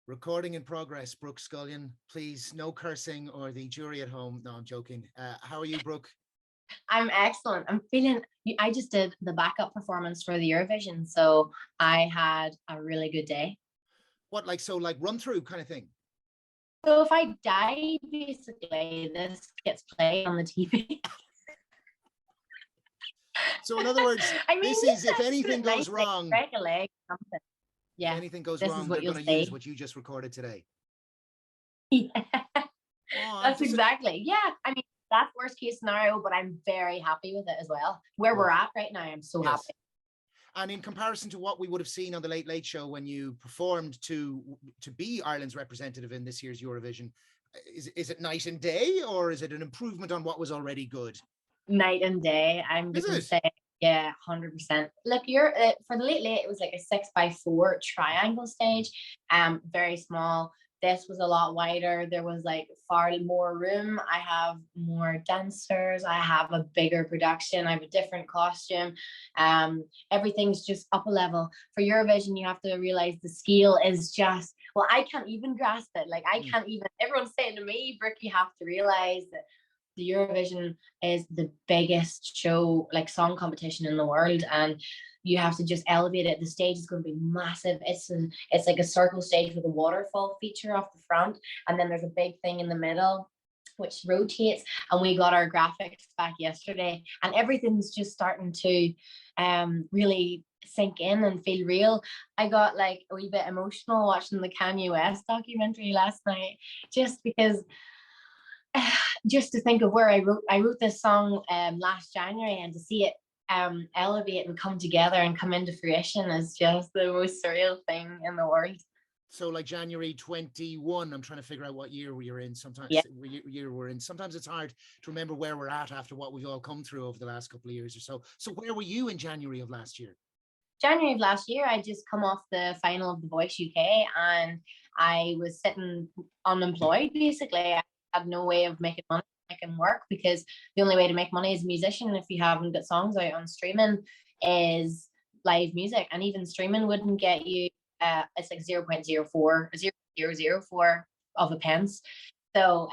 Recording in progress, Brooke Scullion. Please, no cursing or the jury at home. No, I'm joking. How are you, Brooke? I'm excellent. I'm feeling, I just did the backup performance for the Eurovision, so I had a really good day. What, like run through kind of thing? So if I die, basically, this gets played on the TV. So in other words, this is, if anything goes wrong, break a leg, something. If Yeah, anything goes this wrong, is what they're you'll going to see. use what you just recorded today. Yeah, Oh, that's exactly. Yeah, I mean, that's worst case scenario, but I'm very happy with it as well. Where we're at right now, I'm so happy. And in comparison to what we would have seen on the Late Late Show when you performed to be Ireland's representative in this year's Eurovision, is it night and day, or is it an improvement on what was already good? Night and day, I'm going to say. Yeah, 100%. Look, for the Late Late, it was like a 6x4 triangle stage, very small. This was a lot wider. There was like far more room. I have more dancers. I have a bigger production. I have a different costume. Everything's just up a level. For Eurovision, you have to realize the scale is just, well, I can't even grasp it. Like I can't even, everyone's saying to me, Brooke, you have to realize that the Eurovision is the biggest show, like song competition in the world, and you have to just elevate it. The stage is going to be massive. It's like a circle stage with a waterfall feature off the front, and then there's a big thing in the middle which rotates. And we got our graphics back yesterday, and everything's just starting to really sink in and feel real. I got like a wee bit emotional watching the Kanye West documentary last night, just because. Just to think of where I wrote this song last January, and to see it elevate and come together and come into fruition is just the most surreal thing in the world. So like January 21, I'm trying to figure out what year we're in. Sometimes year we're in. Sometimes it's hard to remember where we're at after what we've all come through over the last couple of years or so. So where were you in January of last year? January of last year, I just come off the final of The Voice UK, and I was sitting unemployed basically. I had no way of making money, making work, because the only way to make money as a musician, if you haven't got songs out on streaming, is live music. And even streaming wouldn't get you, it's like 0.04 of a pence. So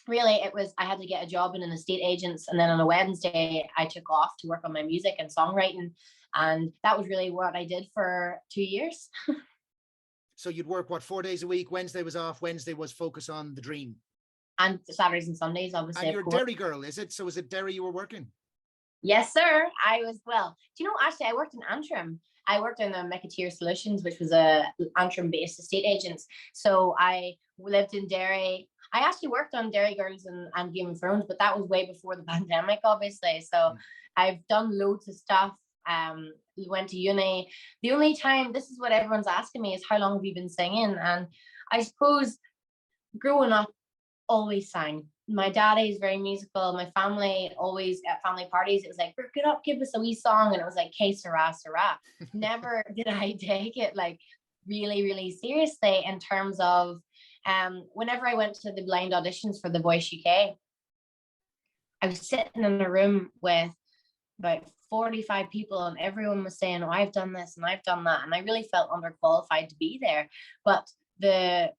really it was, I had to get a job in an estate agent's, and then on a Wednesday I took off to work on my music and songwriting, and that was really what I did for 2 years. So you'd work, what, 4 days a week? Wednesday was off. Wednesday was focus on the dream. And Saturdays and Sundays, obviously. And you're a Derry girl, is it? So is it Derry you were working? Yes, sir. I was, well, do you know, actually, I worked in Antrim. I worked in the Mecateer Solutions, which was a Antrim-based estate agents. So I lived in Derry. I actually worked on Derry Girls and Game of Thrones, but that was way before the pandemic, obviously. So I've done loads of stuff. We went to uni. The only time, this is what everyone's asking me, is how long have you been singing? And I suppose growing up, always sang. My daddy is very musical. My family always, at family parties, it was like, get up, give us a wee song. And it was like, K Sarah, Sarah. Never did I take it like really, really seriously in terms of whenever I went to the blind auditions for The Voice UK, I was sitting in a room with about 45 people, and everyone was saying, oh, I've done this and I've done that. And I really felt underqualified to be there. But it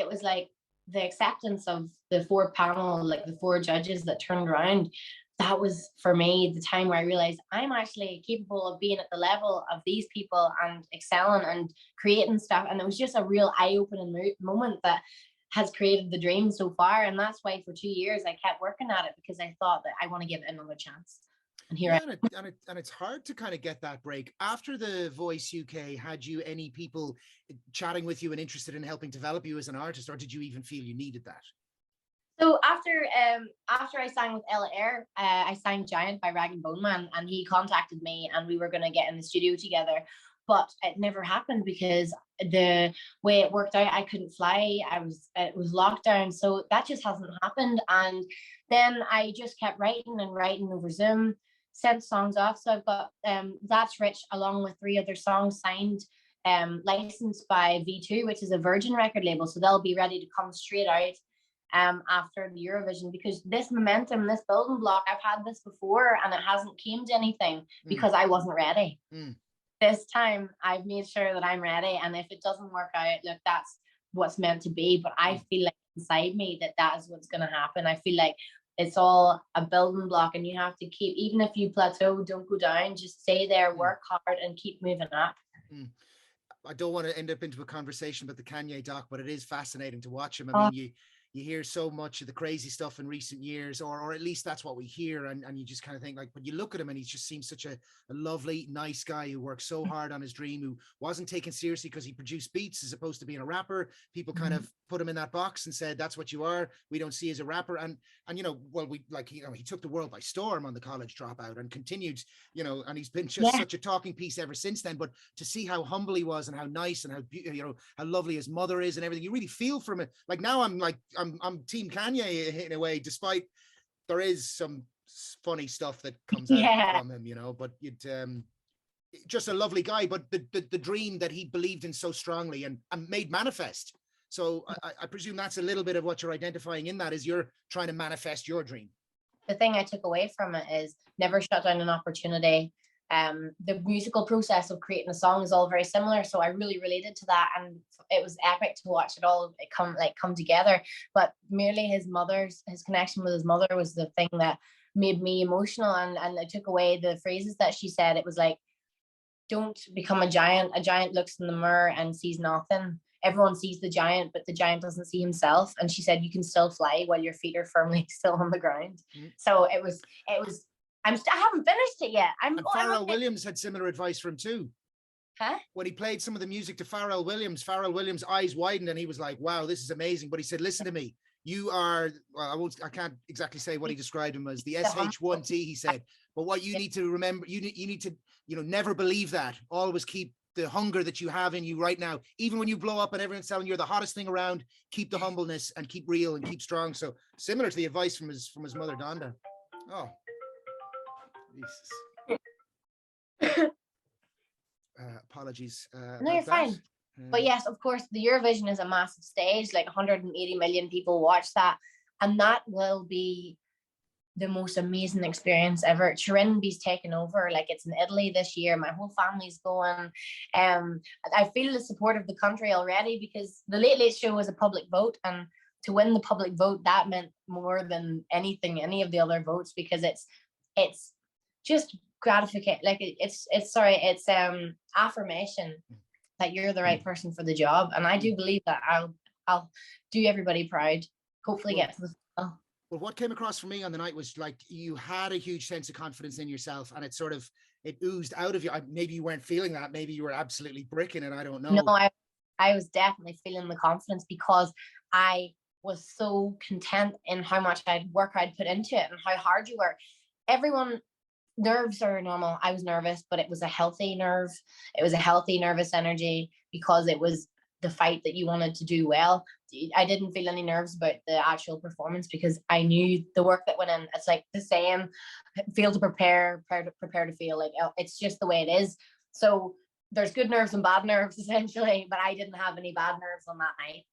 was like, the acceptance of the four panel, like the four judges that turned around, that was for me the time where I realized I'm actually capable of being at the level of these people and excelling and creating stuff. And it was just a real eye-opening moment that has created the dream so far. And that's why for 2 years I kept working at it, because I thought that I want to give it another chance. And here and it's hard to kind of get that break. After The Voice UK, had you any people chatting with you and interested in helping develop you as an artist, or did you even feel you needed that? So after I sang with Ella Eyre, I sang Giant by Rag and Bone Man, and he contacted me and we were going to get in the studio together. But it never happened because the way it worked out, I couldn't fly. It was lockdown, so that just hasn't happened. And then I just kept writing and writing over Zoom, sent songs off. So I've got That's Rich along with 3 other songs signed, licensed by V2, which is a Virgin record label. So they'll be ready to come straight out after the Eurovision, because this momentum, this building block, I've had this before and it hasn't came to anything because I wasn't ready. This time I've made sure that I'm ready, and if it doesn't work out, look, that's what's meant to be, but I feel like inside me that is what's going to happen. I feel like it's all a building block, and you have to keep, even if you plateau, don't go down, just stay there, work hard, and keep moving up. I don't want to end up into a conversation about the Kanye doc, but it is fascinating to watch him. I mean, you hear so much of the crazy stuff in recent years, or at least that's what we hear. And you just kind of think like, but you look at him and he just seems such a lovely, nice guy who worked so hard on his dream, who wasn't taken seriously because he produced beats as opposed to being a rapper. People kind of put him in that box and said, that's what you are. We don't see you as a rapper. And, you know, well, he took the world by storm on the College Dropout and continued, you know, and he's been just such a talking piece ever since then. But to see how humble he was and how nice and how, you know, how lovely his mother is and everything, you really feel from it. Like now I'm team Kanye in a way, despite there is some funny stuff that comes out from him, you know, but just a lovely guy, but the dream that he believed in so strongly and made manifest. So I presume that's a little bit of what you're identifying in that, is you're trying to manifest your dream. The thing I took away from it is never shut down an opportunity. The musical process of creating a song is all very similar, so I really related to that, and it was epic to watch it all come together. But merely his connection with his mother was the thing that made me emotional, and I took away the phrases that she said. It was like, don't become a giant looks in the mirror and sees nothing. Everyone sees the giant, but the giant doesn't see himself. And she said, you can still fly while your feet are firmly still on the ground. So it was I haven't finished it yet. Pharrell Williams had similar advice from too. Huh? When he played some of the music to Pharrell Williams' eyes widened and he was like, wow, this is amazing. But he said, listen to me. You are, well, I can't exactly say what he described him as, the SH1T, he said. But what you need to remember, you need to, you know, never believe that. Always keep the hunger that you have in you right now. Even when you blow up and everyone's telling you you're the hottest thing around, keep the humbleness and keep real and keep strong. So similar to the advice from his mother, Donda. Oh, Jesus. Apologies. No, you're fine. But yes, of course, the Eurovision is a massive stage, like 180 million people watch that. And that will be the most amazing experience ever. Chirinbi's taken over, like it's in Italy this year. My whole family's going. I feel the support of the country already, because the Late Late Show was a public vote, and to win the public vote, that meant more than anything, any of the other votes, because it's just gratification. Like it's affirmation that you're the right person for the job. And I do believe that I'll do everybody proud, hopefully get to the final. Well, what came across for me on the night was like you had a huge sense of confidence in yourself, and it oozed out of you. Maybe you weren't feeling that. Maybe you were absolutely bricking it. I don't know. No, I was definitely feeling the confidence, because I was so content in how much work I'd put into it and how hard you were. Everyone, nerves are normal. I was nervous, but it was a healthy nerve. It was a healthy nervous energy, because it was the fight that you wanted to do well. I didn't feel any nerves about the actual performance, because I knew the work that went in. It's like the saying, feel to prepare, prepare to feel. Like, it's just the way it is. So there's good nerves and bad nerves, essentially, but I didn't have any bad nerves on that night.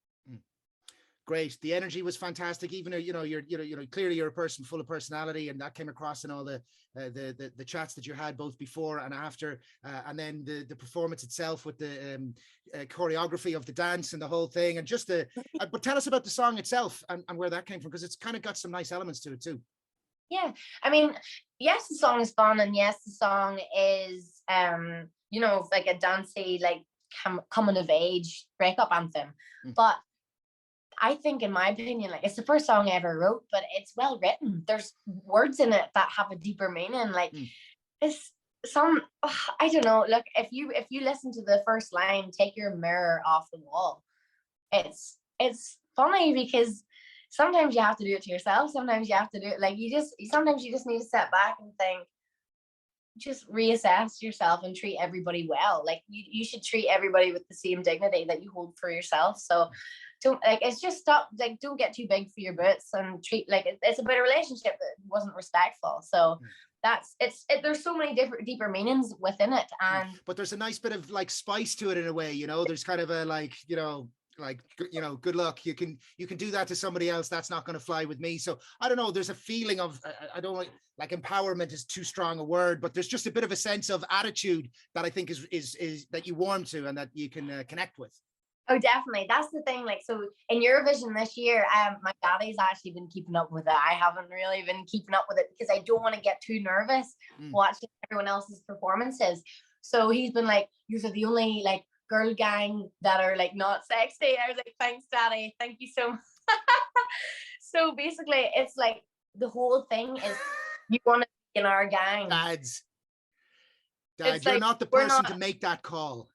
Great. The energy was fantastic. Even though, you're clearly you're a person full of personality, and that came across in all the chats that you had both before and after, and then the performance itself with the choreography of the dance and the whole thing, and just but tell us about the song itself and where that came from, because it's kind of got some nice elements to it too. Yeah, I mean, yes, the song is fun, and yes, the song is like a dancey, like coming of age breakup anthem, but I think, in my opinion, like, it's the first song I ever wrote, but it's well written. There's words in it that have a deeper meaning. Like it's I don't know. Look, if you listen to the first line, take your mirror off the wall. It's funny, because sometimes you have to do it to yourself. Sometimes you have to do it like sometimes you just need to step back and think, just reassess yourself and treat everybody well. Like you should treat everybody with the same dignity that you hold for yourself. So don't, like, it's just don't get too big for your boots, and treat, like, it's about a relationship that wasn't respectful. So there's so many deeper meanings within it. And but there's a nice bit of like spice to it in a way, there's kind of a good luck, you can do that to somebody else, that's not going to fly with me. So I don't know, there's a feeling of, I don't like empowerment is too strong a word, but there's just a bit of a sense of attitude that I think is that you warm to and that you can connect with. Oh, definitely. That's the thing. Like, so in Eurovision this year, my daddy's actually been keeping up with it. I haven't really been keeping up with it because I don't want to get too nervous watching everyone else's performances. So he's been like, "You're the only like girl gang that are like not sexy." I was like, "Thanks, daddy. Thank you so much." So basically, it's like the whole thing is you want to be in our gang. Dad, It's you're like, not the we're person not. to make that call.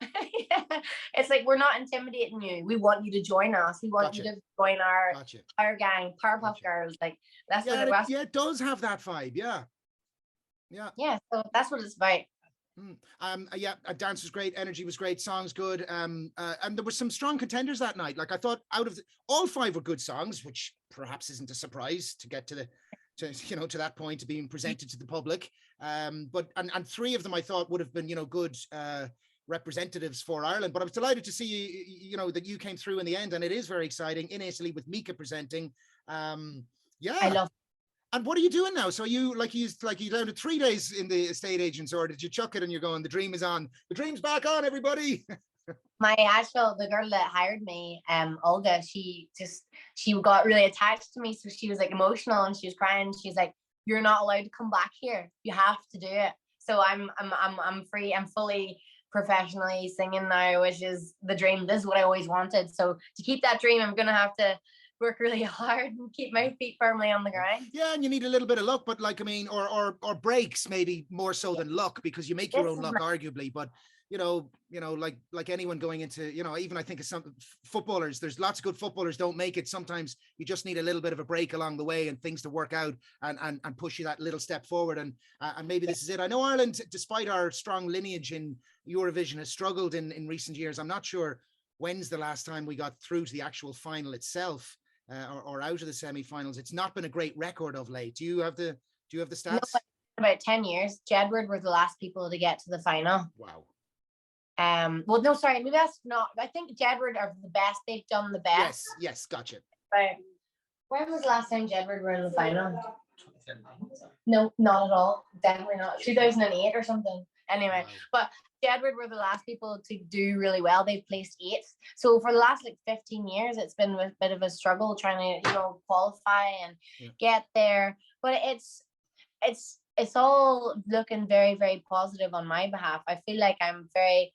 Yeah. It's like we're not intimidating you. We want you to join us. We want you to join our gang, Powerpuff Girls. Like that's what it was. Yeah, it does have that vibe. Yeah. So that's what it's about. Dance was great, energy was great, songs good, and there were some strong contenders that night. Like I thought, out of all 5 were good songs, which perhaps isn't a surprise to get to that point of being presented to the public. But 3 of them I thought would have been good representatives for Ireland. But I was delighted to see that you came through in the end, and it is very exciting in Italy with Mika presenting. I love. And what are you doing now? So you down to 3 days in the estate agents, or did you chuck it and you're going, the dream is on, the dream's back on, everybody? The girl that hired me, Olga, she got really attached to me, so she was like emotional and she was crying. She's like, "You're not allowed to come back here. You have to do it." So I'm free. I'm fully professionally singing now, which is the dream. This is what I always wanted. So to keep that dream, I'm gonna have to work really hard and keep my feet firmly on the ground. Yeah, and you need a little bit of luck, but or breaks maybe more so than luck, because you make your own luck arguably. But like anyone going into, even I think of some footballers, there's lots of good footballers don't make it. Sometimes you just need a little bit of a break along the way and things to work out and push you that little step forward. And maybe this is it. I know Ireland, despite our strong lineage in Eurovision, has struggled in recent years. I'm not sure when's the last time we got through to the actual final itself, or out of the semi-finals. It's not been a great record of late. Do you have the stats? No, about 10 years. Jedward were the last people to get to the final. Wow. Well, no, sorry, maybe that's not. I think Jedward are the best. They've done the best. Yes, gotcha. Right. When was the last time Jedward were in the final? No, not at all. Definitely not. 2008 or something. Anyway, but Jedward were the last people to do really well. They've placed 8th. So for the last 15 years, it's been a bit of a struggle trying to qualify and get there. But it's all looking very, very positive on my behalf. I feel like I'm very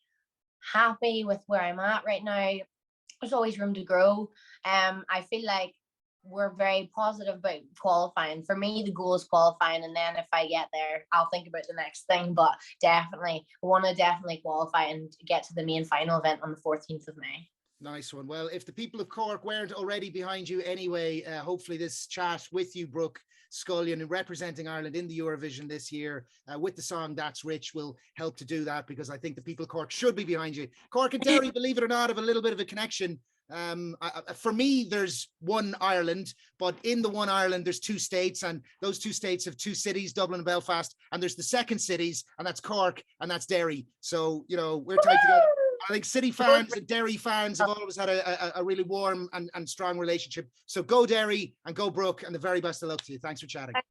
happy with where I'm at right now. There's always room to grow. I feel like we're very positive about qualifying. For me, the goal is qualifying, and then if I get there, I'll think about the next thing. But definitely, I want to definitely qualify and get to the main final event on the 14th of May. Nice one. Well, if the people of Cork weren't already behind you anyway, hopefully this chat with you, Brooke Scullion, representing Ireland in the Eurovision this year, with the song That's Rich, will help to do that, because I think the people of Cork should be behind you. Cork and Derry, believe it or not, have a little bit of a connection. For me, there's one Ireland, but in the one Ireland, there's 2 states, and those 2 states have 2 cities, Dublin and Belfast, and there's the second cities, and that's Cork and that's Derry. So, we're tied together. I think City fans and Derry fans have always had a really warm and strong relationship. So go Derry and go Brooke, and the very best of luck to you. Thanks for chatting.